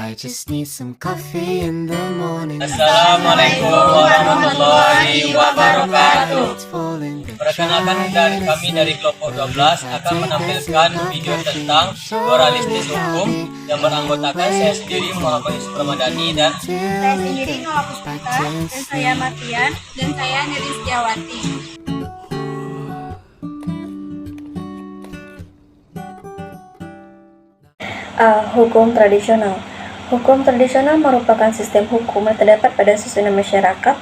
I just need some coffee in the morning. Assalamualaikum warahmatullahi wabarakatuh. Perkenalkan dari kami dari kelompok 12 akan menampilkan video tentang pluralistis hukum yang beranggotakan saya sendiri Muhammad Yusuf Ramadhani dan saya sendiri Noah Puspita, dan saya Martian, dan saya Neri Setiawati. Hukum tradisional. Hukum tradisional merupakan sistem hukum yang terdapat pada susunan masyarakat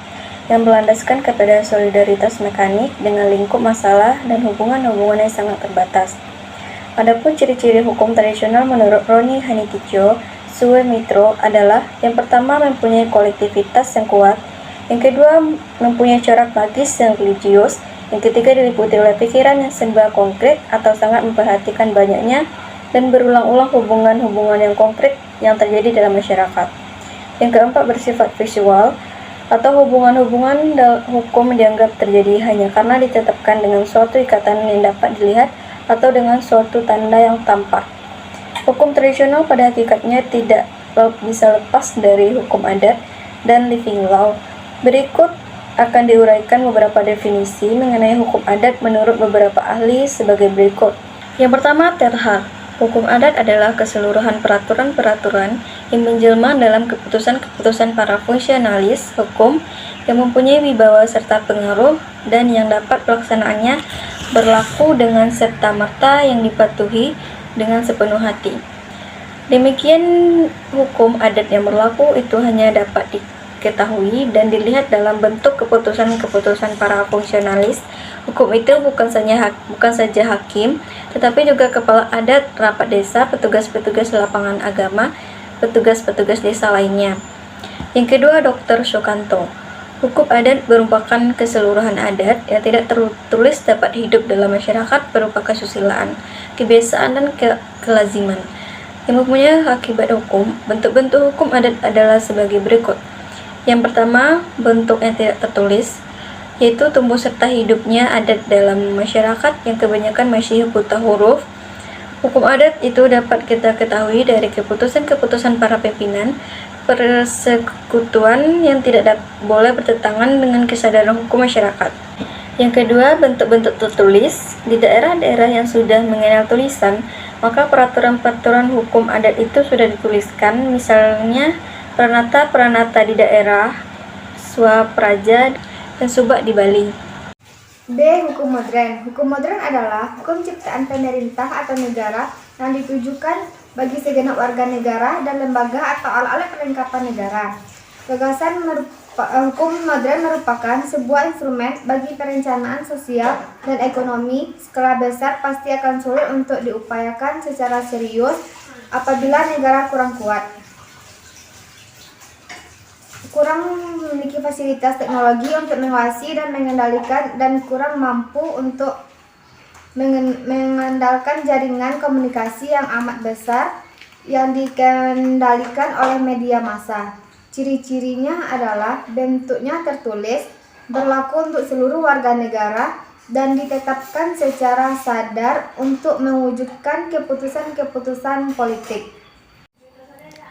yang berlandaskan kepada solidaritas mekanik dengan lingkup masalah dan hubungan-hubungan yang sangat terbatas. Adapun ciri-ciri hukum tradisional menurut Roni Hanitijo Suemitro adalah: yang pertama, mempunyai kolektivitas yang kuat; yang kedua, mempunyai corak magis yang religius; yang ketiga, diliputi oleh pikiran yang serba konkret atau sangat memperhatikan banyaknya dan berulang-ulang hubungan-hubungan yang konkret yang terjadi dalam masyarakat. Yang keempat, bersifat visual atau hubungan-hubungan hukum dianggap terjadi hanya karena ditetapkan dengan suatu ikatan yang dapat dilihat atau dengan suatu tanda yang tampak. Hukum tradisional pada hakikatnya tidak bisa lepas dari hukum adat dan living law. Berikut akan diuraikan beberapa definisi mengenai hukum adat menurut beberapa ahli sebagai berikut. Yang pertama, terha. Hukum adat adalah keseluruhan peraturan-peraturan yang menjelma dalam keputusan-keputusan para fungsionalis hukum yang mempunyai wibawa serta pengaruh dan yang dapat pelaksanaannya berlaku dengan serta-merta yang dipatuhi dengan sepenuh hati. Demikian, hukum adat yang berlaku itu hanya dapat diketahui dan dilihat dalam bentuk keputusan-keputusan para fungsionalis hukum itu bukan saja hakim, tetapi juga kepala adat, rapat desa, petugas-petugas lapangan agama, petugas-petugas desa lainnya. Yang kedua, Dr. Sukanto. Hukum adat merupakan keseluruhan adat yang tidak tertulis dapat hidup dalam masyarakat berupa kesusilaan, kebiasaan, dan kelaziman yang mempunyai akibat hukum. Bentuk-bentuk hukum adat adalah sebagai berikut. Yang pertama, bentuk yang tidak tertulis, yaitu tumbuh serta hidupnya adat dalam masyarakat yang kebanyakan masih buta huruf. Hukum adat itu dapat kita ketahui dari keputusan-keputusan para pimpinan persekutuan yang tidak boleh bertentangan dengan kesadaran hukum masyarakat. Yang kedua, bentuk-bentuk tertulis. Di daerah-daerah yang sudah mengenal tulisan, maka peraturan-peraturan hukum adat itu sudah dituliskan, misalnya Pranata-pranata di daerah, Swapraja, dan Subak di Bali. B. Hukum modern. Hukum modern adalah hukum ciptaan pemerintah atau negara yang ditujukan bagi segenap warga negara dan lembaga atau alat-alat perlengkapan negara. Gagasan hukum modern merupakan sebuah instrumen bagi perencanaan sosial dan ekonomi. Skala besar pasti akan sulit untuk diupayakan secara serius apabila negara kurang kuat, kurang memiliki fasilitas teknologi untuk mengawasi dan mengendalikan, dan kurang mampu untuk mengandalkan jaringan komunikasi yang amat besar yang dikendalikan oleh media massa. Ciri-cirinya adalah bentuknya tertulis, berlaku untuk seluruh warga negara, dan ditetapkan secara sadar untuk mewujudkan keputusan-keputusan politik.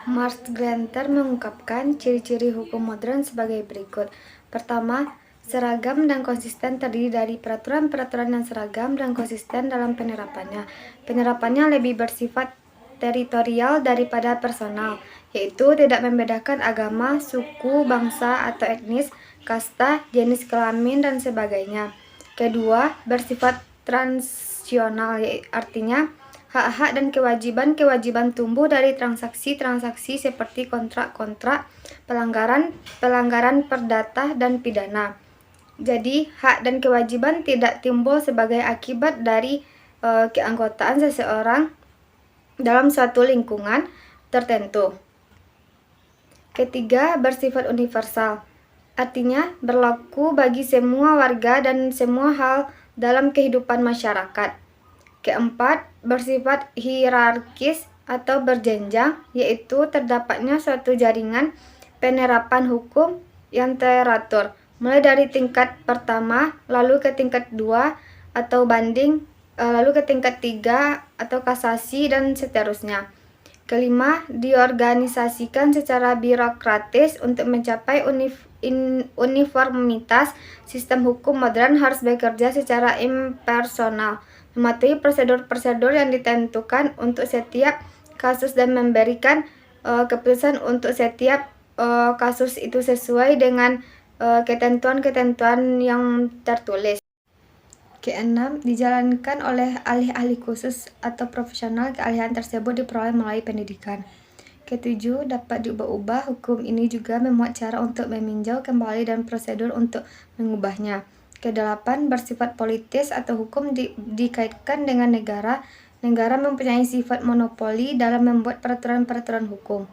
Mark Granter mengungkapkan ciri-ciri hukum modern sebagai berikut. Pertama, seragam dan konsisten, terdiri dari peraturan-peraturan yang seragam dan konsisten dalam penerapannya. Penerapannya lebih bersifat teritorial daripada personal, yaitu tidak membedakan agama, suku, bangsa atau etnis, kasta, jenis kelamin, dan sebagainya. Kedua, bersifat transisional, artinya hak-hak dan kewajiban-kewajiban tumbuh dari transaksi-transaksi seperti kontrak-kontrak, pelanggaran perdata, dan pidana. Jadi, hak dan kewajiban tidak timbul sebagai akibat dari keanggotaan seseorang dalam suatu lingkungan tertentu. Ketiga, bersifat universal, artinya berlaku bagi semua warga dan semua hal dalam kehidupan masyarakat. Keempat, bersifat hierarkis atau berjenjang, yaitu terdapatnya suatu jaringan penerapan hukum yang teratur, mulai dari tingkat pertama, lalu ke tingkat 2 atau banding, lalu ke tingkat 3 atau kasasi, dan seterusnya. Kelima, diorganisasikan secara birokratis untuk mencapai uniformitas. Sistem hukum modern harus bekerja secara impersonal, mematuhi prosedur-prosedur yang ditentukan untuk setiap kasus dan memberikan keputusan untuk setiap kasus itu sesuai dengan ketentuan-ketentuan yang tertulis. Keenam, dijalankan oleh ahli-ahli khusus atau profesional. Keahlian tersebut diperoleh melalui pendidikan. Ketujuh, dapat diubah-ubah. Hukum ini juga memuat cara untuk meninjau kembali dan prosedur untuk mengubahnya. Kedelapan, bersifat politis atau hukum dikaitkan dengan negara. Negara mempunyai sifat monopoli dalam membuat peraturan-peraturan hukum.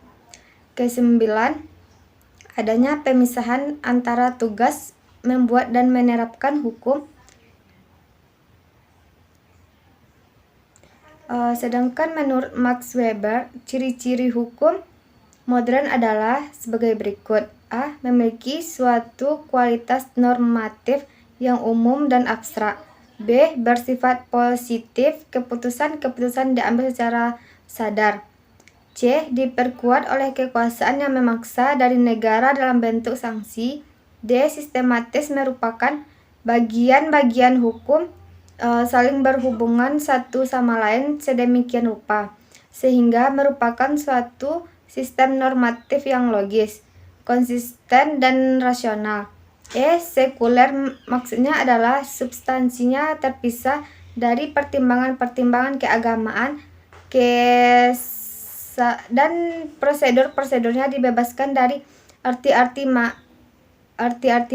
Kesembilan, adanya pemisahan antara tugas membuat dan menerapkan hukum. Sedangkan menurut Max Weber, ciri-ciri hukum modern adalah sebagai berikut. A. Memiliki suatu kualitas normatif yang umum dan abstrak. B. Bersifat positif, keputusan-keputusan diambil secara sadar. C. Diperkuat oleh kekuasaan yang memaksa dari negara dalam bentuk sanksi. D. Sistematis, merupakan bagian-bagian hukum saling berhubungan satu sama lain sedemikian rupa, sehingga merupakan suatu sistem normatif yang logis, konsisten, dan rasional. E. Sekuler, maksudnya adalah substansinya terpisah dari pertimbangan-pertimbangan keagamaan, dan prosedur-prosedurnya dibebaskan dari arti-arti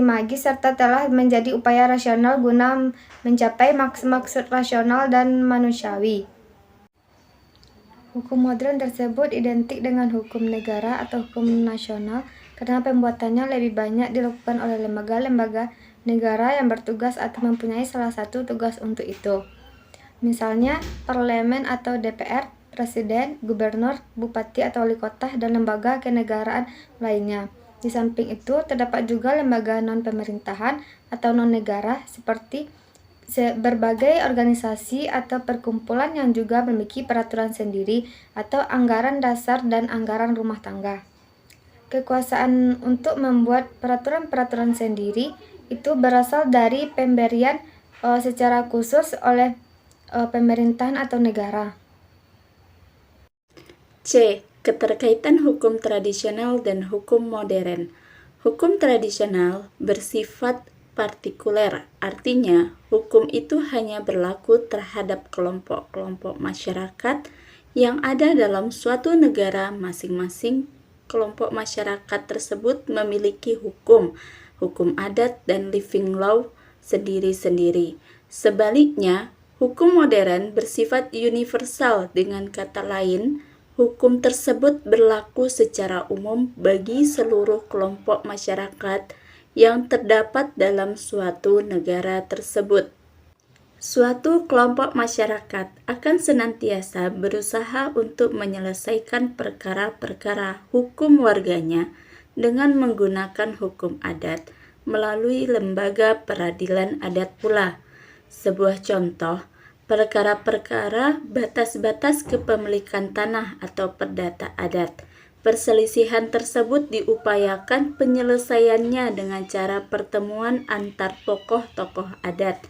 magis serta telah menjadi upaya rasional guna mencapai maksud rasional dan manusiawi. Hukum modern tersebut identik dengan hukum negara atau hukum nasional karena pembuatannya lebih banyak dilakukan oleh lembaga-lembaga negara yang bertugas atau mempunyai salah satu tugas untuk itu. Misalnya, parlemen atau DPR, presiden, gubernur, bupati atau wali kota, dan lembaga kenegaraan lainnya. Di samping itu, terdapat juga lembaga non-pemerintahan atau non-negara seperti berbagai organisasi atau perkumpulan yang juga memiliki peraturan sendiri atau anggaran dasar dan anggaran rumah tangga. Kekuasaan untuk membuat peraturan-peraturan sendiri itu berasal dari pemberian secara khusus oleh pemerintahan atau negara. C. Keterkaitan hukum tradisional dan hukum modern. Hukum tradisional bersifat partikuler, artinya hukum itu hanya berlaku terhadap kelompok-kelompok masyarakat yang ada dalam suatu negara. Masing-masing kelompok masyarakat tersebut memiliki hukum adat dan living law sendiri-sendiri. Sebaliknya, hukum modern bersifat universal, dengan kata lain, hukum tersebut berlaku secara umum bagi seluruh kelompok masyarakat yang terdapat dalam suatu negara tersebut. Suatu kelompok masyarakat akan senantiasa berusaha untuk menyelesaikan perkara-perkara hukum warganya dengan menggunakan hukum adat melalui lembaga peradilan adat pula. Sebuah contoh, perkara-perkara batas-batas kepemilikan tanah atau perdata adat. Perselisihan tersebut diupayakan penyelesaiannya dengan cara pertemuan antar tokoh-tokoh adat.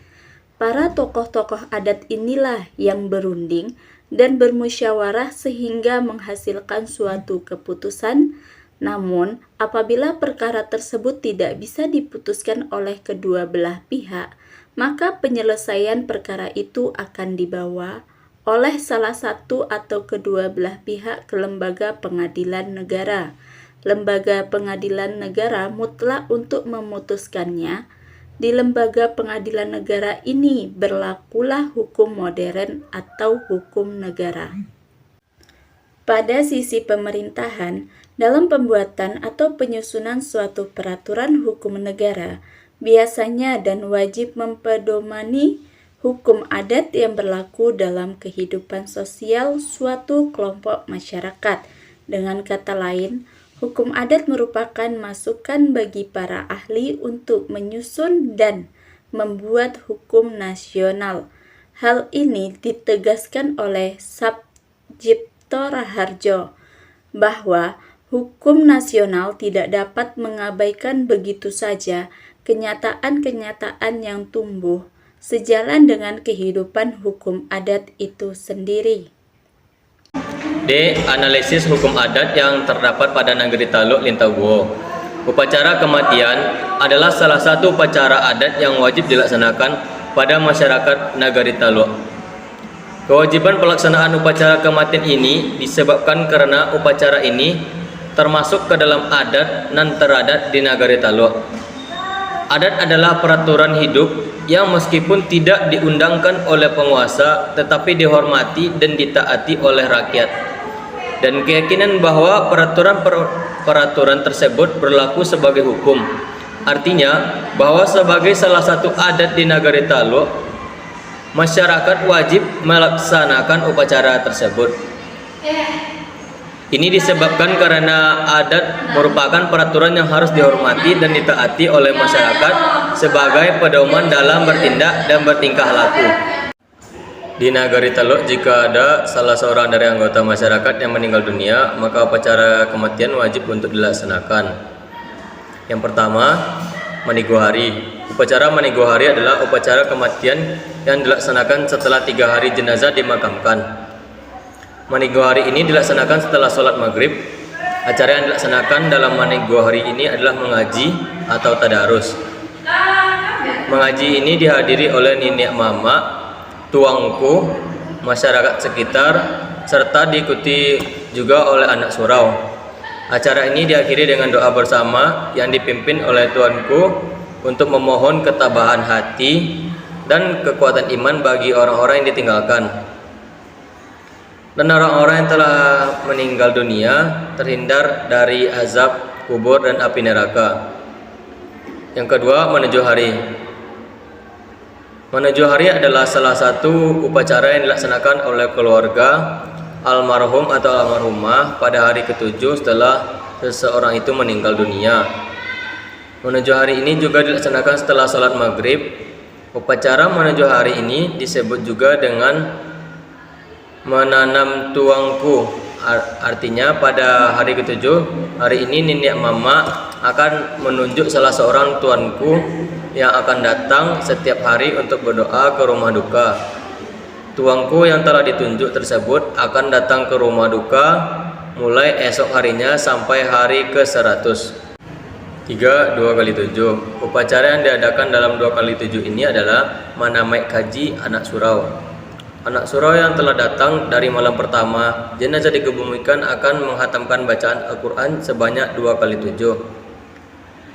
Para tokoh-tokoh adat inilah yang berunding dan bermusyawarah sehingga menghasilkan suatu keputusan. Namun, apabila perkara tersebut tidak bisa diputuskan oleh kedua belah pihak, maka penyelesaian perkara itu akan dibawa oleh salah satu atau kedua belah pihak ke lembaga pengadilan negara. Lembaga pengadilan negara mutlak untuk memutuskannya. Di lembaga pengadilan negara ini berlakulah hukum modern atau hukum negara. Pada sisi pemerintahan, dalam pembuatan atau penyusunan suatu peraturan hukum negara, biasanya dan wajib mempedomani hukum adat yang berlaku dalam kehidupan sosial suatu kelompok masyarakat. Dengan kata lain, hukum adat merupakan masukan bagi para ahli untuk menyusun dan membuat hukum nasional. Hal ini ditegaskan oleh Subject Sucipto Raharjo bahwa hukum nasional tidak dapat mengabaikan begitu saja kenyataan-kenyataan yang tumbuh sejalan dengan kehidupan hukum adat itu sendiri. D. Analisis hukum adat yang terdapat pada Negeri Taluk Lintaguo. Upacara kematian adalah salah satu upacara adat yang wajib dilaksanakan pada masyarakat Negeri Taluk. Kewajiban pelaksanaan upacara kematian ini disebabkan karena upacara ini termasuk ke dalam adat nan teradat di Negeri Taluk. Adat adalah peraturan hidup yang meskipun tidak diundangkan oleh penguasa tetapi dihormati dan ditaati oleh rakyat. Dan keyakinan bahwa peraturan tersebut berlaku sebagai hukum. Artinya bahwa sebagai salah satu adat di Negeri Taluk, masyarakat wajib melaksanakan upacara tersebut. Ini disebabkan karena adat merupakan peraturan yang harus dihormati dan ditaati oleh masyarakat sebagai pedoman dalam bertindak dan bertingkah laku. Di Negeri Taluk, jika ada salah seorang dari anggota masyarakat yang meninggal dunia, maka upacara kematian wajib untuk dilaksanakan. Yang pertama, Manigo Hari. Upacara Manigo Hari adalah upacara kematian yang dilaksanakan setelah 3 hari jenazah dimakamkan. Manigo Hari ini dilaksanakan setelah sholat maghrib. Acara yang dilaksanakan dalam Manigo Hari ini adalah mengaji atau tadarus. Mengaji ini dihadiri oleh nenek mama, tuangku, masyarakat sekitar, serta diikuti juga oleh anak surau. Acara ini diakhiri dengan doa bersama yang dipimpin oleh tuanku untuk memohon ketabahan hati dan kekuatan iman bagi orang-orang yang ditinggalkan. Dan orang-orang yang telah meninggal dunia terhindar dari azab kubur dan api neraka. Yang kedua, menuju hari. Menuju hari adalah salah satu upacara yang dilaksanakan oleh keluarga almarhum atau almarhumah pada hari ke-7 setelah seseorang itu meninggal dunia. Menuju hari ini juga dilaksanakan setelah sholat maghrib. Upacara menuju hari ini disebut juga dengan menanam tuangku. Artinya pada hari ke-7 hari ini nenek mama akan menunjuk salah seorang tuanku yang akan datang setiap hari untuk berdoa ke rumah duka. Tuangku yang telah ditunjuk tersebut akan datang ke rumah duka mulai esok harinya sampai hari ke-100. 3. 2x7. Upacara yang diadakan dalam 2x7 ini adalah Manamai Kaji anak surau. Anak surau yang telah datang dari malam pertama jenazah dikebumikan akan menghatamkan bacaan Al-Quran sebanyak 2x7.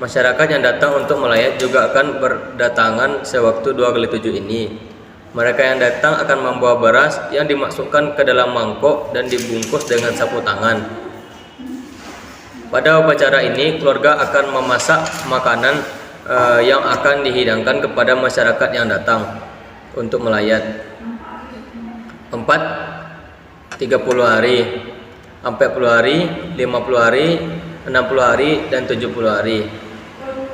Masyarakat yang datang untuk melayat juga akan berdatangan sewaktu 2x7 ini. Mereka yang datang akan membawa beras yang dimasukkan ke dalam mangkok dan dibungkus dengan sapu tangan. Pada upacara ini, keluarga akan memasak makanan yang akan dihidangkan kepada masyarakat yang datang untuk melayat. 4. 30 hari, 40 hari, 50 hari, 60 hari, dan 70 hari.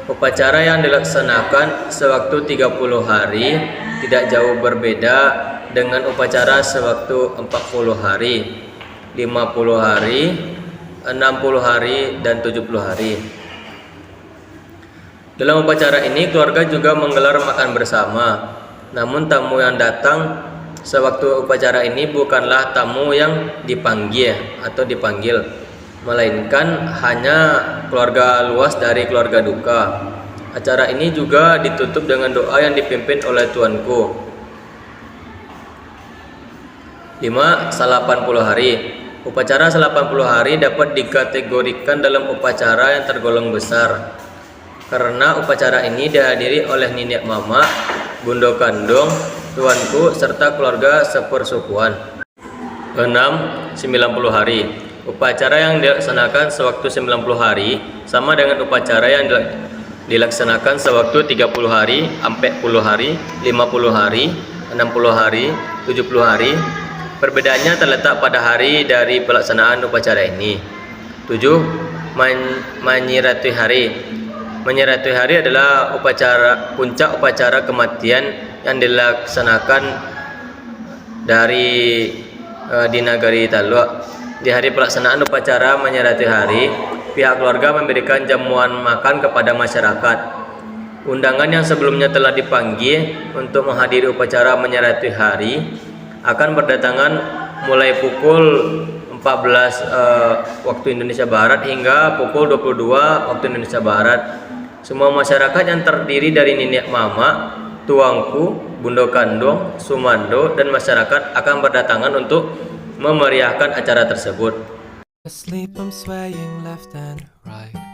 Upacara yang dilaksanakan sewaktu 30 hari tidak jauh berbeda dengan upacara sewaktu 40 hari, 50 hari, 60 hari, dan 70 hari. Dalam upacara ini keluarga juga menggelar makan bersama. Namun tamu yang datang sewaktu upacara ini bukanlah tamu yang dipanggil, melainkan hanya keluarga luas dari keluarga duka. Acara ini juga ditutup dengan doa yang dipimpin oleh tuanku. 5. 80 hari. Upacara 80 hari dapat dikategorikan dalam upacara yang tergolong besar karena upacara ini dihadiri oleh nenek mama, bundo kandung, tuanku, serta keluarga sepersukuan. 6. 90 hari. Upacara yang dilaksanakan sewaktu 90 hari sama dengan upacara yang dilaksanakan sewaktu 30 hari, 40 hari, 50 hari, 60 hari, 70 hari. Perbedaannya terletak pada hari dari pelaksanaan upacara ini. 7. Menyiratui hari. Menyiratui hari adalah puncak upacara kematian yang dilaksanakan dari di Nagari Taluk. Di hari pelaksanaan upacara menyerati hari, pihak keluarga memberikan jamuan makan kepada masyarakat. Undangan yang sebelumnya telah dipanggil untuk menghadiri upacara menyerati hari akan berdatangan mulai pukul 14 waktu Indonesia Barat hingga pukul 22 waktu Indonesia Barat. Semua masyarakat yang terdiri dari nenek mama, tuangku, bundo kandung, sumando, dan masyarakat akan berdatangan untuk memeriahkan acara tersebut. Asleep, I'm swaying left and right.